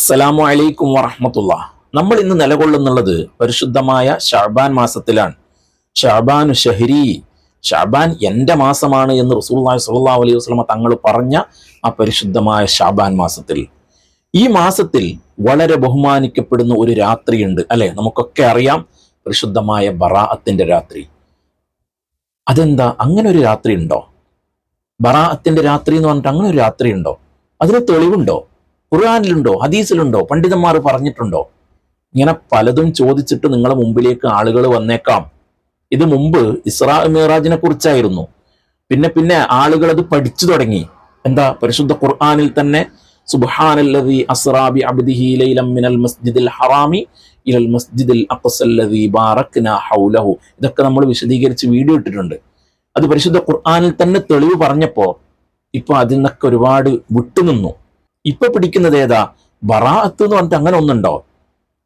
അസ്സലാമു അലൈക്കും വറഹ്മത്തുള്ളാ. നമ്മൾ ഇന്ന് നിലകൊള്ളുന്നുള്ളത് പരിശുദ്ധമായ ഷഅബാൻ മാസത്തിലാണ്. ഷഅബാനു ഷഹ്രി, ഷഅബാൻ എൻ്റെ മാസമാണ് എന്ന് റസൂലുള്ളാഹി സ്വല്ലല്ലാഹു അലൈഹി വസല്ലമ തങ്ങൾ പറഞ്ഞ ആ പരിശുദ്ധമായ ഷഅബാൻ മാസത്തിൽ, ഈ മാസത്തിൽ വളരെ ബഹുമാനിക്കപ്പെടുന്ന ഒരു രാത്രിയുണ്ട് അല്ലെ? നമുക്കൊക്കെ അറിയാം, പരിശുദ്ധമായ ബറാഅത്തിന്റെ രാത്രി. അതെന്താ, അങ്ങനെ ഒരു രാത്രി ഉണ്ടോ? ബറാഅത്തിന്റെ രാത്രി എന്ന് പറഞ്ഞിട്ട് അങ്ങനെ ഒരു രാത്രി ഉണ്ടോ? അതിന് തെളിവുണ്ടോ? ഖുർആനിലുണ്ടോ? ഹദീസിലുണ്ടോ? പണ്ഡിതന്മാർ പറഞ്ഞിട്ടുണ്ടോ? ഇങ്ങനെ പലതും ചോദിച്ചിട്ട് നിങ്ങളെ മുമ്പിലേക്ക് ആളുകൾ വന്നേക്കാം. ഇത് മുമ്പ് ഇസ്രാ മിഅ്റാജിനെ കുറിച്ചായിരുന്നു. പിന്നെ ആളുകൾ അത് പഠിച്ചു തുടങ്ങി. എന്താ, പരിശുദ്ധ ഖുർആനിൽ തന്നെ സുബ്ഹാനല്ലദീ അസ്റാ ബി അബ്ദിഹി ലൈലൻ മിനൽ മസ്ജിദിൽ ഹറാമി ഇലൽ മസ്ജിദിൽ അഖ്സല്ലദീ ബാറക്നാ ഹൗലഹു, ഇതൊക്കെ നമ്മൾ വിശദീകരിച്ച് വീഡിയോ ഇട്ടിട്ടുണ്ട്. അത് പരിശുദ്ധ ഖുർആനിൽ തന്നെ തെളിവ് പറഞ്ഞപ്പോ ഇപ്പൊ അതിൽ നിന്നൊക്കെ ഒരുപാട് വിട്ടുനിന്നു. ഇപ്പൊ പിടിക്കുന്നത് ഏതാ? ബറാഅത്ത് എന്ന് പറഞ്ഞിട്ട് അങ്ങനെ ഒന്നുണ്ടോ?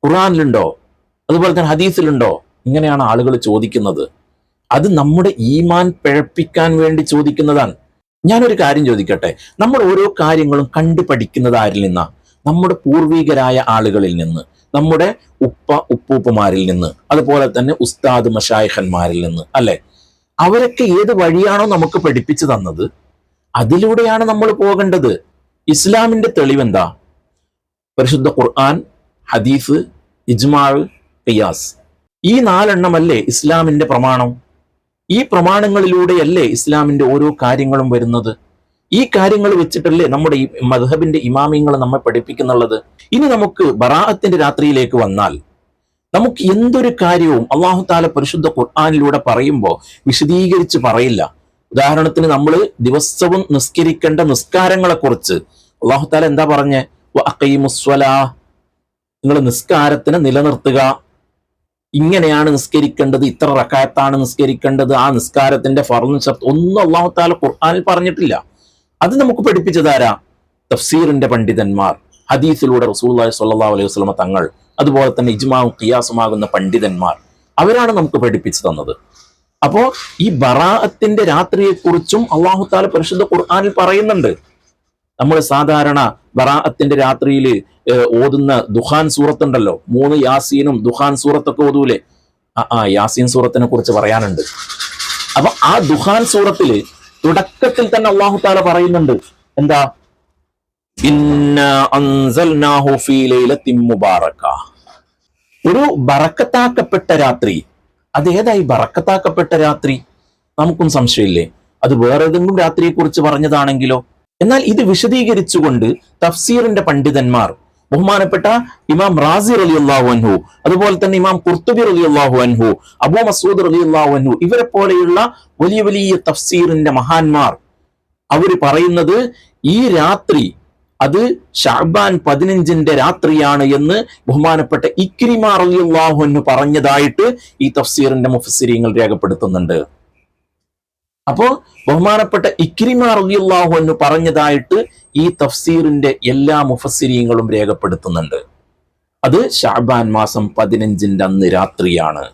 ഖുർആനിലുണ്ടോ? അതുപോലെ തന്നെ ഹദീസിലുണ്ടോ? ഇങ്ങനെയാണ് ആളുകൾ ചോദിക്കുന്നത്. അത് നമ്മുടെ ഈമാൻ പിഴപ്പിക്കാൻ വേണ്ടി ചോദിക്കുന്നതാണ്. ഞാനൊരു കാര്യം ചോദിക്കട്ടെ, നമ്മൾ ഓരോ കാര്യങ്ങളും കണ്ടുപഠിക്കുന്നത് ആരിൽ നിന്നാ? നമ്മുടെ പൂർവികരായ ആളുകളിൽ നിന്ന്, നമ്മുടെ ഉപ്പൂപ്പമാരിൽ നിന്ന്, അതുപോലെ തന്നെ ഉസ്താദ് മശായിഖന്മാരിൽ നിന്ന് അല്ലെ? അവരൊക്കെ ഏത് വഴിയാണോ നമുക്ക് പഠിപ്പിച്ചു തന്നത് അതിലൂടെയാണ് നമ്മൾ പോകേണ്ടത്. ഇസ്ലാമിന്റെ തെളിവെന്താ? പരിശുദ്ധ ഖുർആൻ, ഹദീസ്, ഇജ്മാഅ്, ഖിയാസ്. ഈ 4 എണ്ണമല്ലേ ഇസ്ലാമിന്റെ പ്രമാണം? ഈ പ്രമാണങ്ങളിലൂടെയല്ലേ ഇസ്ലാമിന്റെ ഓരോ കാര്യങ്ങളും വരുന്നത്? ഈ കാര്യങ്ങൾ വെച്ചിട്ടല്ലേ നമ്മുടെ ഈ മദ്ഹബിന്റെ ഇമാമിങ്ങൾ നമ്മെ പഠിപ്പിക്കുന്നുള്ളത്. ഇനി നമുക്ക് ബറാഅത്തിന്റെ രാത്രിയിലേക്ക് വന്നാൽ, നമുക്ക് എന്തൊരു കാര്യവും അല്ലാഹു തആല പരിശുദ്ധ ഖുർആനിലൂടെ പറയുമ്പോൾ വിശദീകരിച്ച് പറയില്ല. ഉദാഹരണത്തിന് നമ്മൾ ദിവസവും നിസ്കരിക്കേണ്ട നിസ്കാരങ്ങളെ കുറിച്ച് അല്ലാഹു തആല എന്താ പറഞ്ഞേ? വഅഖീമുസ്സലാ, നിങ്ങൾ നിസ്കാരത്തിനെ നിലനിർത്തുക, ഇങ്ങനെയാണ് നിസ്കരിക്കേണ്ടത്, ഇത്ര റക്അത്താണ് നിസ്കരിക്കേണ്ടത്, ആ നിസ്കാരത്തിന്റെ ഫർള് ഷർത്ത് ഒന്നും അല്ലാഹു തആല ഖുർആനിൽ പറഞ്ഞിട്ടില്ല. അത് നമുക്ക് പഠിപ്പിച്ചതാരാ? തഫ്സീറിന്റെ പണ്ഡിതന്മാർ, ഹദീസിലൂടെ റസൂലുള്ളാഹി സ്വല്ലല്ലാഹു അലൈഹി വസല്ലമ തങ്ങൾ, അതുപോലെ തന്നെ ഇജ്മാഉം ഖിയാസുമാകുന്ന പണ്ഡിതന്മാർ, അവരാണ് നമുക്ക് പഠിപ്പിച്ചു തന്നത്. അപ്പോ ഈ ബറാഅത്തിന്റെ രാത്രിയെക്കുറിച്ചും അല്ലാഹു തആല പരിശുദ്ധ ഖുർആനിൽ പറയുന്നുണ്ട്. നമ്മൾ സാധാരണ ബറാഅത്തിന്റെ രാത്രിയിൽ ഓതുന്ന ദുഖാൻ സൂറത്തുണ്ടല്ലോ, 3 യാസീനും ദുഖാൻ സൂറത്തൊക്കെ ഓതൂലേ? യാസീൻ സൂറത്തിനെ കുറിച്ച് പറയാനുണ്ട്. അപ്പൊ ആ ദുഖാൻ സൂറത്തില് തുടക്കത്തിൽ തന്നെ അല്ലാഹു തആല പറയുന്നുണ്ട്, എന്താ? ഇന്നാ അൻസൽനാഹു ഫീ ലൈലത്തിൻ മുബാറക, ഒരു ബറക്കത്താക്കപ്പെട്ട രാത്രി. അതേതായി ബറക്കത്താക്കപ്പെട്ട രാത്രി? നമുക്കും സംശയമില്ലേ? അത് വേറെ ഏതെങ്കിലും രാത്രിയെ കുറിച്ച് പറഞ്ഞതാണെങ്കിലോ? എന്നാൽ ഇത് വിശദീകരിച്ചുകൊണ്ട് തഫ്സീറിന്റെ പണ്ഡിതന്മാർ, ബഹുമാനപ്പെട്ട ഇമാം റാസി റളിയല്ലാഹു അൻഹു, അതുപോലെ തന്നെ ഇമാം ഖുർത്തുബി റളിയല്ലാഹു അൻഹു, അബൂ മസ്ഊദ് റളിയല്ലാഹു അൻഹു, ഇവരെ പോലെയുള്ള വലിയ വലിയ തഫ്സീറിന്റെ മഹാന്മാർ, അവര് പറയുന്നത് ഈ രാത്രി അത് ഷഅബാൻ 15ന്റെ രാത്രിയാണ് എന്ന് ബഹുമാനപ്പെട്ട ഇക്രിമ റളിയല്ലാഹു അൻഹു പറഞ്ഞതായിട്ട് ഈ തഫ്സീറിന്റെ മുഫസ്സിരീങ്ങൾ രേഖപ്പെടുത്തുന്നുണ്ട്. അപ്പോ ബഹുമാനപ്പെട്ട ഇക്രിമ റളിയല്ലാഹു അൻഹു പറഞ്ഞതായിട്ട് ഈ തഫ്സീറിന്റെ എല്ലാ മുഫസ്സിരീങ്ങളും രേഖപ്പെടുത്തുന്നുണ്ട്. അത് ഷഅബാൻ മാസം 15ന്റെ അന്ന് രാത്രിയാണ്.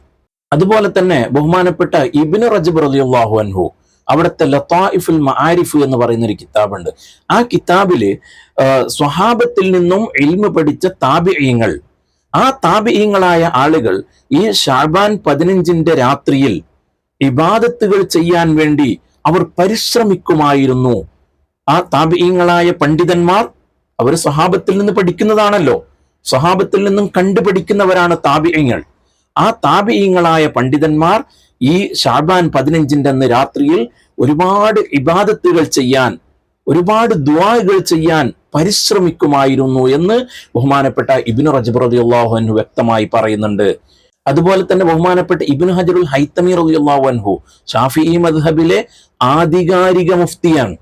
അതുപോലെ തന്നെ ബഹുമാനപ്പെട്ട ഇബ്നു റജബ് റളിയല്ലാഹു അൻഹു, അവിടുത്തെ ലതായിഫുൽ മആരിഫ് എന്ന് പറയുന്ന ഒരു കിതാബുണ്ട്. ആ കിതാബില് സ്വഹാബത്തിൽ നിന്നും ഇൽമ പഠിച്ച താബിഈങ്ങൾ, ആ താബിഈങ്ങളായ ആളുകൾ ഈ ഷഅബാൻ 15ന്റെ രാത്രിയിൽ ഇബാദത്തുകൾ ചെയ്യാൻ വേണ്ടി അവർ പരിശ്രമിക്കുമായിരുന്നു. ആ താബിഈങ്ങളായ പണ്ഡിതന്മാർ, അവർ സ്വഹാബത്തിൽ നിന്ന് പഠിക്കുന്നതാണല്ലോ, സ്വഹാബത്തിൽ നിന്നും കണ്ടുപഠിക്കുന്നവരാണ് താബിഈങ്ങൾ. ആ താബിഈങ്ങളായ പണ്ഡിതന്മാർ ഈ ഷഅബാൻ 15ന്റെ അന്ന് രാത്രിയിൽ ഒരുപാട് ഇബാദത്തുകൾ ചെയ്യാൻ, ഒരുപാട് ദുആകൾ ചെയ്യാൻ പരിശ്രമിക്കുമായിരുന്നു എന്ന് ബഹുമാനപ്പെട്ട ഇബ്നു റജബ് റളിയല്ലാഹു അൻഹു വ്യക്തമായി പറയുന്നുണ്ട്. അതുപോലെ തന്നെ ബഹുമാനപ്പെട്ട ഇബ്നു ഹജറുൽ ഹൈതമി റളിയല്ലാഹു അൻഹു ശാഫിഈ മദ്ഹബിലെ ആധികാരിക മുഫ്തിയാണ്.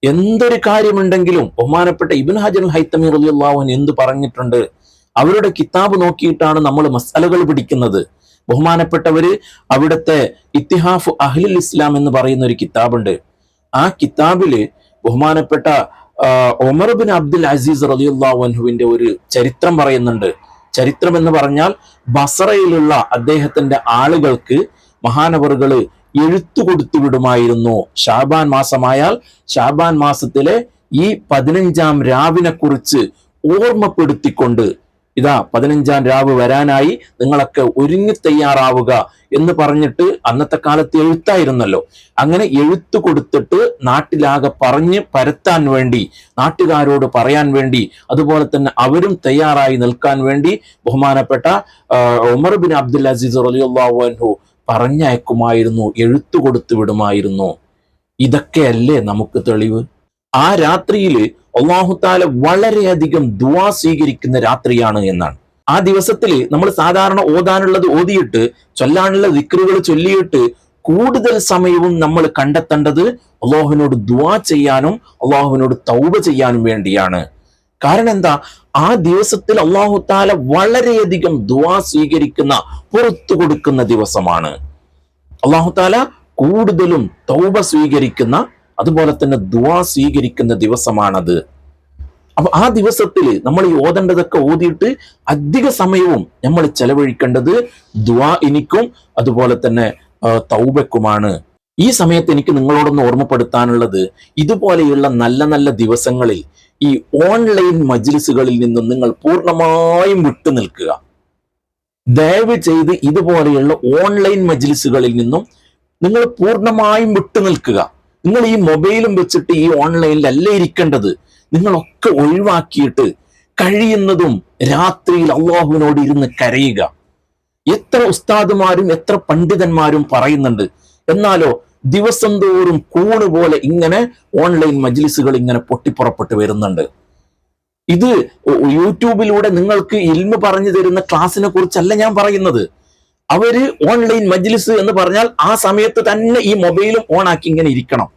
എന്തൊരു കാര്യമുണ്ടെങ്കിലും ബഹുമാനപ്പെട്ട ഇബ്നു ഹജറുൽ ഹൈതമി റളിയല്ലാഹു അൻഹു എന്ത് പറഞ്ഞിട്ടുണ്ട്? അവരുടെ കിതാബ് നോക്കിയിട്ടാണ് നമ്മൾ മസ്അലകൾ പഠിക്കുന്നത്. ബഹുമാനപ്പെട്ടവര് അവിടുത്തെ ഇത്തിഹാഫ് അഹ്ലുൽ ഇസ്ലാം എന്ന് പറയുന്ന ഒരു കിതാബുണ്ട്. ആ കിതാബില് ബഹുമാനപ്പെട്ട ഉമർ ബിൻ അബ്ദുൽ അസീസ് റളിയല്ലാഹു അൻഹുവിന്റെ ഒരു ചരിത്രം പറയുന്നുണ്ട്. ചരിത്രം എന്ന് പറഞ്ഞാൽ ബസറയിലുള്ള അദ്ദേഹത്തിന്റെ ആളുകൾക്ക് മഹാനവറുകള് എഴുത്തു കൊടുത്തു വിടുമായിരുന്നു. ഷാബാൻ മാസമായാൽ ഷാബാൻ മാസത്തിലെ ഈ 15ാം രാവിനെ കുറിച്ച് ഓർമ്മപ്പെടുത്തിക്കൊണ്ട് ഇതാ 15-ാം രാവ് വരാനായി നിങ്ങളൊക്കെ ഒരുങ്ങി തയ്യാറാവുക എന്ന് പറഞ്ഞിട്ട്, അന്നത്തെ കാലത്ത് എഴുത്തായിരുന്നല്ലോ, അങ്ങനെ എഴുത്ത് കൊടുത്തിട്ട് നാട്ടിലാകെ പറഞ്ഞ് പരത്താൻ വേണ്ടി, നാട്ടുകാരോട് പറയാൻ വേണ്ടി, അതുപോലെ തന്നെ അവരും തയ്യാറായി നിൽക്കാൻ വേണ്ടി ബഹുമാനപ്പെട്ട ഉമർ ബിൻ അബ്ദുൽ അസീസ് റളിയല്ലാഹു അൻഹു പറഞ്ഞയക്കുമായിരുന്നു, എഴുത്തു കൊടുത്തു വിടുമായിരുന്നു. ഇതൊക്കെയല്ലേ നമുക്ക് തെളിവ്? ആ രാത്രിയിൽ അല്ലാഹു തആല വളരെയധികം ദുആ സ്വീകരിക്കുന്ന രാത്രിയാണ് എന്നാണ്. ആ ദിവസത്തിൽ നമ്മൾ സാധാരണ ഓതാനുള്ളത് ഓതിയിട്ട്, ചൊല്ലാനുള്ള ദിക്റുകൾ ചൊല്ലിയിട്ട് കൂടുതൽ സമയവും നമ്മൾ കണ്ടെത്തേണ്ടത് അല്ലാഹുവിനോട് ദുആ ചെയ്യാനും അല്ലാഹുവിനോട് തൗബ ചെയ്യാനും വേണ്ടിയാണ്. കാരണം എന്താ? ആ ദിവസത്തിൽ അല്ലാഹു തആല വളരെയധികം ദുആ സ്വീകരിക്കുന്ന, പുറത്തു കൊടുക്കുന്ന ദിവസമാണ്. അല്ലാഹു തആല കൂടുതലും തൗബ സ്വീകരിക്കുന്ന, അതുപോലെ തന്നെ ദുആ സ്വീകരിക്കുന്ന ദിവസമാണത്. അപ്പൊ ആ ദിവസത്തിൽ നമ്മൾ ഈ ഓതേണ്ടതൊക്കെ ഓതിയിട്ട് അധിക സമയവും നമ്മൾ ചെലവഴിക്കേണ്ടത് ദുആഇനിക്കും അതുപോലെ തന്നെ തൗബക്കുമാണ്. ഈ സമയത്ത് എനിക്ക് നിങ്ങളോടൊന്ന് ഓർമ്മപ്പെടുത്താനുള്ളത്, ഇതുപോലെയുള്ള നല്ല നല്ല ദിവസങ്ങളിൽ ഈ ഓൺലൈൻ മജ്ലിസുകളിൽ നിന്നും നിങ്ങൾ പൂർണ്ണമായും വിട്ടു നിൽക്കുക. ദയവ് ചെയ്ത് ഇതുപോലെയുള്ള ഓൺലൈൻ മജ്ലിസുകളിൽ നിന്നും നിങ്ങൾ പൂർണ്ണമായും വിട്ടു നിൽക്കുക. നിങ്ങൾ ഈ മൊബൈലും വെച്ചിട്ട് ഈ ഓൺലൈനിലല്ലേ ഇരിക്കേണ്ടത്. നിങ്ങളൊക്കെ ഒഴിവാക്കിയിട്ട് കഴിയുന്നതും രാത്രിയിൽ അള്ളാഹുവിനോട് ഇരുന്ന് കരയുക. എത്ര ഉസ്താദുമാരും എത്ര പണ്ഡിതന്മാരും പറയുന്നുണ്ട്, എന്നാലോ ദിവസം തോറും കൂണ് പോലെ ഇങ്ങനെ ഓൺലൈൻ മജ്ലിസുകൾ ഇങ്ങനെ പൊട്ടിപ്പുറപ്പെട്ട് വരുന്നുണ്ട്. ഇത് യൂട്യൂബിലൂടെ നിങ്ങൾക്ക് ഇൽമ പറഞ്ഞു തരുന്ന ക്ലാസ്സിനെ കുറിച്ചല്ല ഞാൻ പറയുന്നത്. അവര് ഓൺലൈൻ മജ്ലിസ് എന്ന് പറഞ്ഞാൽ ആ സമയത്ത് തന്നെ ഈ മൊബൈലും ഓണാക്കി ഇങ്ങനെ ഇരിക്കണം.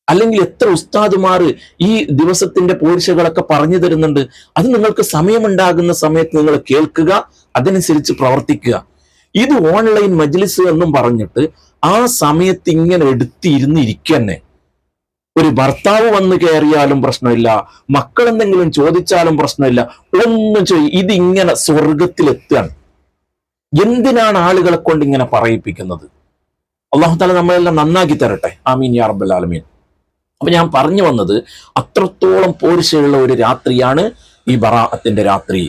അല്ലെങ്കിൽ എത്ര ഉസ്താദുമാർ ഈ ദിവസത്തിന്റെ പോരിശകളൊക്കെ പറഞ്ഞു തരുന്നുണ്ട്. അത് നിങ്ങൾക്ക് സമയമുണ്ടാകുന്ന സമയത്ത് നിങ്ങൾ കേൾക്കുക, അതനുസരിച്ച് പ്രവർത്തിക്കുക. ഇത് ഓൺലൈൻ മജ്ലിസ് എന്നും പറഞ്ഞിട്ട് ആ സമയത്ത് ഇങ്ങനെ എടുത്തിരുന്നിരിക്കന്നെ. ഒരു ഭർത്താവ് വന്ന് കയറിയാലും പ്രശ്നമില്ല, മക്കൾ എന്തെങ്കിലും ചോദിച്ചാലും പ്രശ്നമില്ല, ഒന്നും ഇതിങ്ങനെ സ്വർഗത്തിലെത്തുകയാണ്. എന്തിനാണ് ആളുകളെ കൊണ്ട് ഇങ്ങനെ പറയിപ്പിക്കുന്നത്? അല്ലാഹു തആല നമ്മളെല്ലാം നന്നാക്കി തരട്ടെ. ആമീൻ യാ റബ്ബൽ ആലമീൻ. അപ്പൊ ഞാൻ പറഞ്ഞു വന്നത്, അത്രത്തോളം പോരിശയുള്ള ഒരു രാത്രിയാണ് ഈ ബറാഅത്തിന്റെ രാത്രി.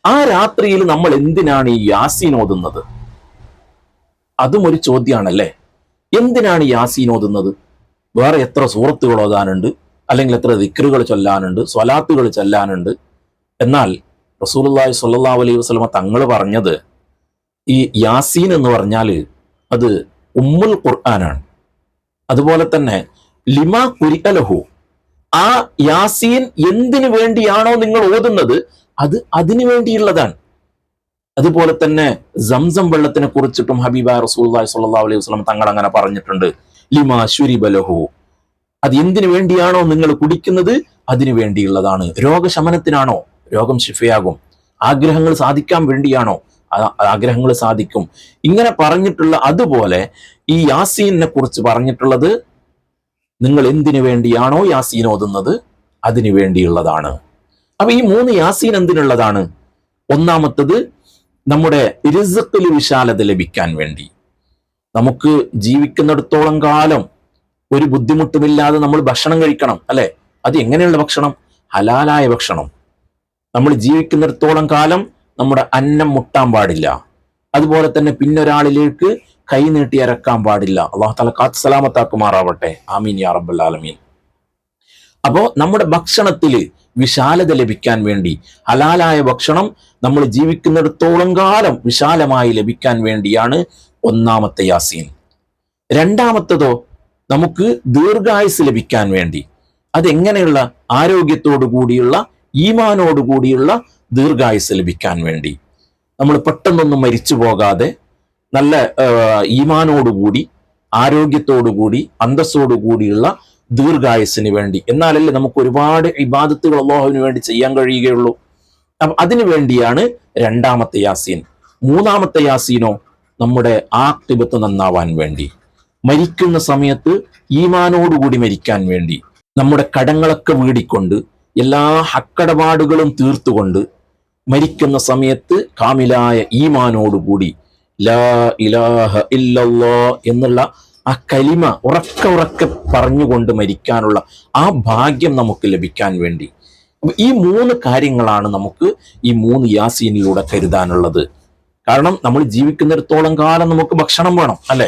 ആ രാത്രിയിൽ നമ്മൾ എന്തിനാണ് ഈ യാസീൻ ഓതുന്നത്? അതും ഒരു ചോദ്യമാണല്ലേ. എന്തിനാണ് യാസീൻ ഓതുന്നത്? വേറെ എത്ര സൂറത്തുകൾ ഓതാനുണ്ട്, അല്ലെങ്കിൽ എത്ര ദിക്റുകൾ ചൊല്ലാനുണ്ട്, സ്വലാത്തുകൾ ചൊല്ലാനുണ്ട്. എന്നാൽ റസൂലുള്ളാഹി സ്വല്ലല്ലാഹു അലൈഹി വസല്ലമ തങ്ങൾ പറഞ്ഞത്, ഈ യാസീൻ എന്ന് പറഞ്ഞാൽ അത് ഉമ്മുൽ ഖുർആനാണ്. അതുപോലെ തന്നെ ലിമാ കുരിഅലഹു, ആ യാസീൻ എന്തിനു വേണ്ടിയാണോ നിങ്ങൾ ഓതുന്നത് അത് അതിനു വേണ്ടിയുള്ളതാണ്. അതുപോലെ തന്നെ സംസം വെള്ളത്തിനെ കുറിച്ചിട്ടും ഹബീബായ റസൂലുള്ളാഹി സ്വല്ലല്ലാഹു അലൈഹി വസല്ലം തങ്ങൾ അങ്ങനെ പറഞ്ഞിട്ടുണ്ട്. ലിമാ ശുരിബലഹു, അത് എന്തിനു വേണ്ടിയാണോ നിങ്ങൾ കുടിക്കുന്നത് അതിനു വേണ്ടിയുള്ളതാണ്. രോഗശമനത്തിനാണോ? രോഗം ശിഫയാകും. ആഗ്രഹങ്ങൾ സാധിക്കാൻ വേണ്ടിയാണോ? ആഗ്രഹങ്ങൾ സാധിക്കും. ഇങ്ങനെ പറഞ്ഞിട്ടുള്ള, അതുപോലെ ഈ യാസീനെ കുറിച്ച് പറഞ്ഞിട്ടുള്ളത്, നിങ്ങൾ എന്തിനു വേണ്ടിയാണോ യാസീൻ ഓതുന്നത് അതിനു വേണ്ടിയുള്ളതാണ്. അപ്പൊ ഈ 3 യാസീൻ എന്തിനുള്ളതാണ്? ഒന്നാമത്തത് നമ്മുടെ റിസ്ഖിൽ വിശാലത ലഭിക്കാൻ വേണ്ടി. നമുക്ക് ജീവിക്കുന്നിടത്തോളം കാലം ഒരു ബുദ്ധിമുട്ടുമില്ലാതെ നമ്മൾ ഭക്ഷണം കഴിക്കണം, അല്ലെ? അത് എങ്ങനെയുള്ള ഭക്ഷണം? ഹലാലായ ഭക്ഷണം. നമ്മൾ ജീവിക്കുന്നിടത്തോളം കാലം നമ്മുടെ അന്നം മുട്ടാൻ പാടില്ല. അതുപോലെ തന്നെ പിന്നൊരാളിലേക്ക് കൈ നീട്ടി ഇറക്കാൻ പാടില്ല. അല്ലാഹു തആല കാത്ത് സലാമത്താക്കുമാറാവട്ടെ. ആമീൻ യാ റബ്ബൽ ആലമീൻ. അപ്പോ നമ്മുടെ ഭക്ഷണത്തിൽ വിശാലത ലഭിക്കാൻ വേണ്ടി, ഹലാലായ ഭക്ഷണം നമ്മൾ ജീവിക്കുന്നിടത്തോളം കാലം വിശാലമായി ലഭിക്കാൻ വേണ്ടിയാണ് ഒന്നാമത്തെ യാസീൻ. രണ്ടാമത്തതോ നമുക്ക് ദീർഘായുസ് ലഭിക്കാൻ വേണ്ടി. അതെങ്ങനെയുള്ള? ആരോഗ്യത്തോടു കൂടിയുള്ള, ഈമാനോട് കൂടിയുള്ള ദീർഘായുസ് ലഭിക്കാൻ വേണ്ടി. നമ്മൾ പെട്ടെന്നൊന്നും മരിച്ചു പോകാതെ നല്ല ഈമാനോടുകൂടി, ആരോഗ്യത്തോടുകൂടി, അന്തസ്സോടുകൂടിയുള്ള ദീർഘായുസിന് വേണ്ടി. എന്നാലല്ലേ നമുക്ക് ഒരുപാട് ഇബാദത്തുകൾ അല്ലാഹുവിന് വേണ്ടി ചെയ്യാൻ കഴിയുകയുള്ളൂ. അപ്പൊ അതിനു വേണ്ടിയാണ് രണ്ടാമത്തെ യാസീൻ. മൂന്നാമത്തെ യാസീനോ നമ്മുടെ ആഖിബത്ത് നന്നാവാൻ വേണ്ടി, മരിക്കുന്ന സമയത്ത് ഈമാനോടുകൂടി മരിക്കാൻ വേണ്ടി, നമ്മുടെ കടങ്ങളൊക്കെ വീടിക്കൊണ്ട് എല്ലാ ഹക്കടപാടുകളും തീർത്തുകൊണ്ട് മരിക്കുന്ന സമയത്ത് കാമിലായ ഈമാനോടുകൂടി ലാ ഇലാഹ ഇല്ലല്ലാഹ് എന്നുള്ള ആ കലിമ ഉറക്കെ പറഞ്ഞുകൊണ്ട് മരിക്കാനുള്ള ആ ഭാഗ്യം നമുക്ക് ലഭിക്കാൻ വേണ്ടി. അപ്പൊ ഈ 3 കാര്യങ്ങളാണ് നമുക്ക് ഈ 3 യാസീനിലൂടെ കരുതാനുള്ളത്. കാരണം നമ്മൾ ജീവിക്കുന്നിടത്തോളം കാലം നമുക്ക് ഭക്ഷണം വേണം, അല്ലെ?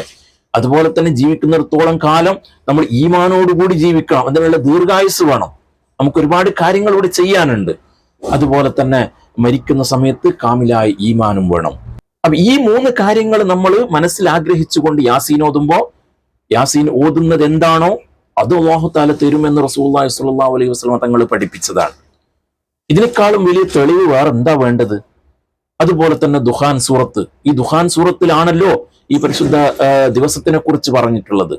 അതുപോലെ തന്നെ ജീവിക്കുന്നിടത്തോളം കാലം നമ്മൾ ഈമാനോടുകൂടി ജീവിക്കണം, അതിനുള്ള ദീർഘായുസ് വേണം. നമുക്ക് ഒരുപാട് കാര്യങ്ങൾ ഇവിടെ ചെയ്യാനുണ്ട്. അതുപോലെ തന്നെ മരിക്കുന്ന സമയത്ത് കാമിലായ ഈമാനും വേണം. അപ്പൊ ഈ 3 കാര്യങ്ങൾ നമ്മൾ മനസ്സിൽ ആഗ്രഹിച്ചുകൊണ്ട് യാസീൻ ഓതുമ്പോ, യാസീൻ ഓതുന്നത് എന്താണോ അത് അല്ലാഹു തആല തരുമെന്ന് റസൂലുള്ളാഹി സ്വല്ലല്ലാഹു അലൈഹി വസല്ലം തങ്ങൾ പഠിപ്പിച്ചതാണ്. ഇതിനേക്കാളും വലിയ തെളിവ് വേറെ എന്താ വേണ്ടത്? അതുപോലെ തന്നെ ദുഹാൻ സൂറത്ത്, ഈ ദുഹാൻ സൂറത്തിലാണല്ലോ ഈ പരിശുദ്ധ ദിവസത്തിനെ കുറിച്ച് പറഞ്ഞിട്ടുള്ളത്.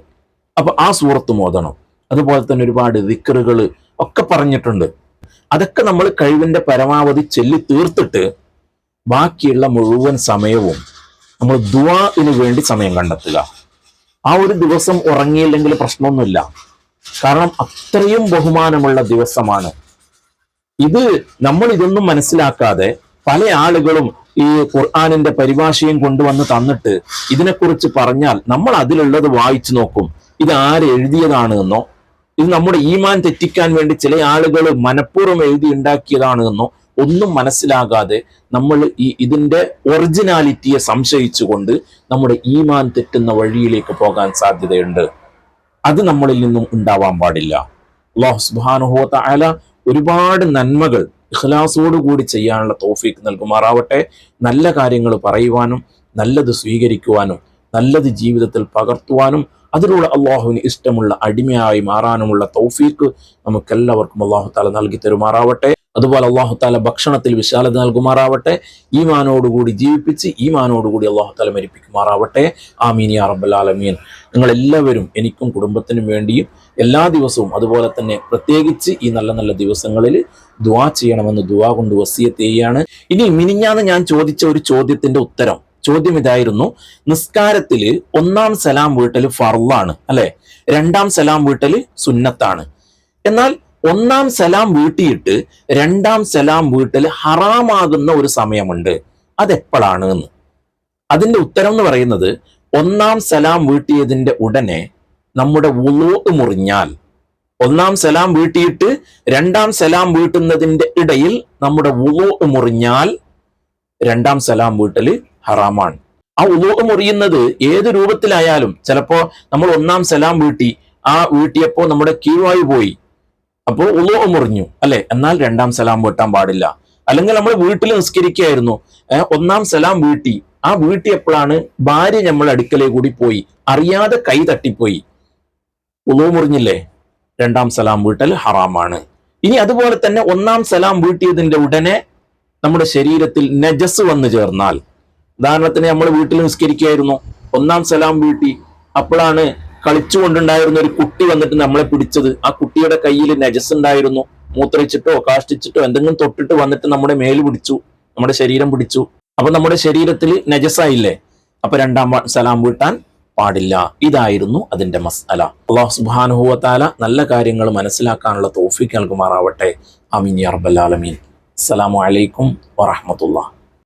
അപ്പൊ ആ സൂറത്ത് ഓതണം. അതുപോലെ തന്നെ ഒരുപാട് ദിക്റുകൾ ഒക്കെ പറഞ്ഞിട്ടുണ്ട്. അതൊക്കെ നമ്മൾ കഴിവിന്റെ പരമാവധി ചൊല്ലി തീർത്തിട്ട് ബാക്കിയുള്ള മുഴുവൻ സമയവും നമ്മൾ ദുആഇന് വേണ്ടി സമയം കണ്ടെത്തുക. ആ ഒരു ദിവസം ഉറങ്ങിയില്ലെങ്കിൽ പ്രശ്നമൊന്നുമില്ല, കാരണം അത്രയും ബഹുമാനമുള്ള ദിവസമാണ് ഇത്. നമ്മൾ ഇതൊന്നും മനസ്സിലാക്കാതെ പല ആളുകളും ഈ ഖുർആനിന്റെ പരിഭാഷയും കൊണ്ടുവന്ന് തന്നിട്ട് ഇതിനെക്കുറിച്ച് പറഞ്ഞാൽ നമ്മൾ അതിലുള്ളത് വായിച്ചു നോക്കും. ഇത് ആര് എഴുതിയതാണ് എന്നോ, ഇത് നമ്മുടെ ഈമാൻ തെറ്റിക്കാൻ വേണ്ടി ചില ആളുകൾ മനഃപൂർവ്വം എഴുതി ഉണ്ടാക്കിയതാണ് എന്നോ ഒന്നും മനസ്സിലാകാതെ നമ്മൾ ഇതിന്റെ ഒറിജിനാലിറ്റിയെ സംശയിച്ചുകൊണ്ട് നമ്മുടെ ഈമാൻ തെറ്റുന്ന വഴിയിലേക്ക് പോകാൻ സാധ്യതയുണ്ട്. അത് നമ്മളിൽ നിന്നും ഉണ്ടാവാൻ പാടില്ല. അല്ലാഹു സുബ്ഹാനഹു വ തആല ഒരുപാട് നന്മകൾ ഇഖ്ലാസോടുകൂടി ചെയ്യാനുള്ള തൗഫീഖ് നൽകുമാറാവട്ടെ. നല്ല കാര്യങ്ങൾ പറയുവാനും നല്ലത് സ്വീകരിക്കുവാനും നല്ലത് ജീവിതത്തിൽ പകർത്തുവാനും അതിലൂടെ അള്ളാഹുവിന് ഇഷ്ടമുള്ള അടിമയായി മാറാനുമുള്ള തൗഫീഖ് നമുക്കെല്ലാവർക്കും അല്ലാഹു തആല നൽകി തരുമാറാവട്ടെ. അതുപോലെ അല്ലാഹു തആല ഭക്ഷണത്തിൽ വിശാലത നൽകുമാറാവട്ടെ. ഈമാനോടുകൂടി ജീവിപ്പിച്ച് ഈമാനോടുകൂടി അല്ലാഹു തആല മരിപ്പിക്കുമാറാവട്ടെ. ആമീൻ യാ റബ്ബൽ ആലമീൻ. നിങ്ങൾ എല്ലാവരും എനിക്കും കുടുംബത്തിനും വേണ്ടിയും എല്ലാ ദിവസവും അതുപോലെ തന്നെ പ്രത്യേകിച്ച് ഈ നല്ല നല്ല ദിവസങ്ങളിൽ ദുആ ചെയ്യണമെന്ന് ദുആ കൊണ്ട് വസിയത്ത് ചെയ്യാണ്. ഇനി മിനിഞ്ഞാന്ന് ഞാൻ ചോദിച്ച ഒരു ചോദ്യത്തിന്റെ ഉത്തരം, ചോദ്യം ഇതായിരുന്നു: നിസ്കാരത്തില് 1-ാം സലാം വീട്ടൽ ഫർളാണ്, അല്ലെ? 2-ാം സലാം വീട്ടൽ സുന്നത്താണ്. എന്നാൽ 1-ാം സലാം വീട്ടിയിട്ട് 2-ാം സലാം വീട്ടൽ ഹറാമാകുന്ന ഒരു സമയമുണ്ട്, അതെപ്പോഴാണ് എന്ന്. അതിന്റെ ഉത്തരം എന്ന് പറയുന്നത്, 1-ാം സലാം വീട്ടിയതിന്റെ ഉടനെ നമ്മുടെ വുളൂ മുറിഞ്ഞാൽ, 1-ാം സലാം വീട്ടിയിട്ട് 2-ാം സലാം വീട്ടുന്നതിന്റെ ഇടയിൽ നമ്മുടെ വുളൂ മുറിഞ്ഞാൽ 2-ാം സലാം വീട്ടൽ ഹറാമാണ്. ആ വുളൂ മുറിയുന്നത് ഏത് രൂപത്തിലായാലും, ചിലപ്പോ നമ്മൾ 1-ാം സലാം വീട്ടി, ആ വീട്ടിയപ്പോ നമ്മുടെ കീഴ്വായു പോയി, അപ്പോൾ വുളൂ മുറിഞ്ഞു, അല്ലെ? എന്നാൽ 2-ാം സലാം വീട്ടാൻ പാടില്ല. അല്ലെങ്കിൽ നമ്മൾ വീട്ടിൽ നിസ്കരിക്കുകയായിരുന്നു, 1-ാം സലാം വീട്ടി, ആ വീട്ടിയപ്പോഴാണ് ഭാര്യ നമ്മൾ അടുക്കലേ കൂടി പോയി, അറിയാതെ കൈ തട്ടിപ്പോയി, വുളൂ മുറിഞ്ഞില്ലേ? 2-ാം സലാം വീട്ടൽ ഹറാമാണ്. ഇനി അതുപോലെ തന്നെ 1-ാം സലാം വീട്ടിയതിന്റെ ഉടനെ നമ്മുടെ ശരീരത്തിൽ നജസ് വന്നു ചേർന്നാൽ, ഉദാഹരണത്തിന് നമ്മൾ വീട്ടിൽ നിസ്കരിക്കുകയായിരുന്നു, 1-ാം സലാം വീട്ടി, അപ്പോഴാണ് കളിച്ചുകൊണ്ടുണ്ടായിരുന്ന ഒരു കുട്ടി വന്നിട്ട് നമ്മളെ പിടിച്ചത്. ആ കുട്ടിയുടെ കയ്യിൽ നജസ് ഉണ്ടായിരുന്നു, മൂത്രയിച്ചിട്ടോ കാഷ്ടിച്ചിട്ടോ എന്തെങ്കിലും തൊട്ടിട്ട് വന്നിട്ട് നമ്മുടെ മേല് പിടിച്ചു, നമ്മുടെ ശരീരം പിടിച്ചു. അപ്പൊ നമ്മുടെ ശരീരത്തിൽ നജസായില്ലേ? അപ്പൊ 2-ാം സലാം വീട്ടാൻ പാടില്ല. ഇതായിരുന്നു അതിന്റെ മസ്അല. അല്ലാഹു സുബ്ഹാനഹു വ തആല നല്ല കാര്യങ്ങൾ മനസ്സിലാക്കാനുള്ള തൗഫീഖ് നൽകുമാറാവട്ടെ. ആമീൻ യാ റബ്ബൽ ആലമീൻ. അസ്സലാമു അലൈക്കും വറഹ്മത്തുള്ളാഹി.